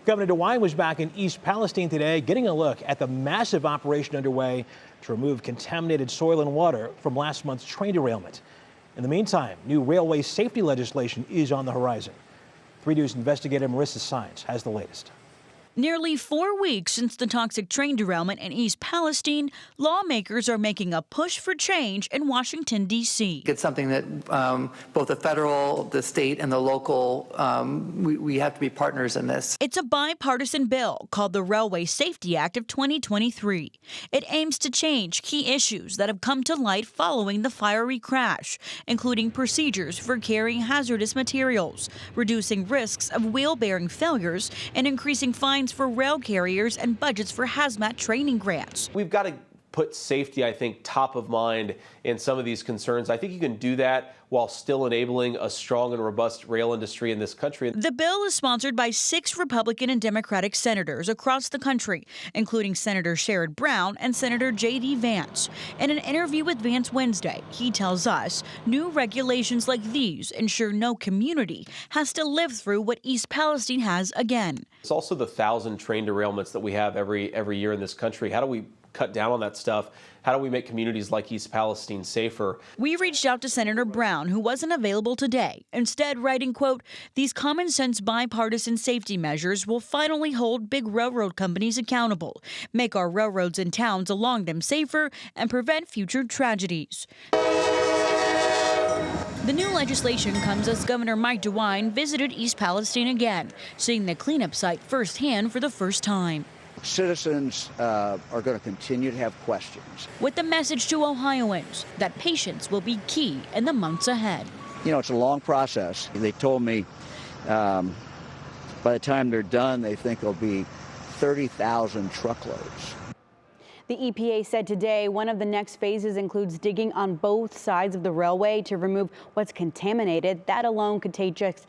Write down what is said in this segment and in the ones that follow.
Governor DeWine was back in East Palestine today, getting a look at the massive operation underway to remove contaminated soil and water from last month's train derailment. In the meantime, new railway safety legislation is on the horizon. 3 News investigator Marissa Sines has the latest. Nearly 4 weeks since the toxic train derailment in East Palestine, lawmakers are making a push for change in Washington, D.C. It's something that both the federal, the state, and the local, we have to be partners in this. It's a bipartisan bill called the Railway Safety Act of 2023. It aims to change key issues that have come to light following the fiery crash, including procedures for carrying hazardous materials, reducing risks of wheel-bearing failures, and increasing fines for rail carriers and budgets for hazmat training grants. We've got to put safety, I think, top of mind in some of these concerns. I think you can do that while still enabling a strong and robust rail industry in this country. The bill is sponsored by 6 Republican and Democratic senators across the country, including Senator Sherrod Brown and Senator J.D. Vance. In an interview with Vance Wednesday, he tells us new regulations like these ensure no community has to live through what East Palestine has again. It's also the 1,000 train derailments that we have every year in this country. How do we cut down on that stuff? How do we make communities like East Palestine safer? We reached out to Senator Brown, who wasn't available today, instead writing, quote, "These common sense bipartisan safety measures will finally hold big railroad companies accountable, make our railroads and towns along them safer, and prevent future tragedies." The new legislation comes as Governor Mike DeWine visited East Palestine again, seeing the cleanup site firsthand for the first time. Citizens are going to continue to have questions. With the message to Ohioans that patience will be key in the months ahead. You know, it's a long process. They told me by the time they're done, they think it'll be 30,000 truckloads. The EPA said today one of the next phases includes digging on both sides of the railway to remove what's contaminated. That alone could take just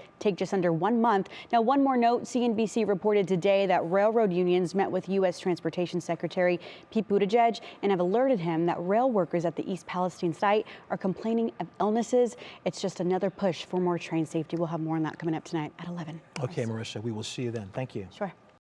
under 1 month. Now, one more note, CNBC reported today that railroad unions met with U.S. Transportation Secretary Pete Buttigieg and have alerted him that rail workers at the East Palestine site are complaining of illnesses. It's just another push for more train safety. We'll have more on that coming up tonight at 11. Okay, Marissa, we will see you then. Thank you. Sure.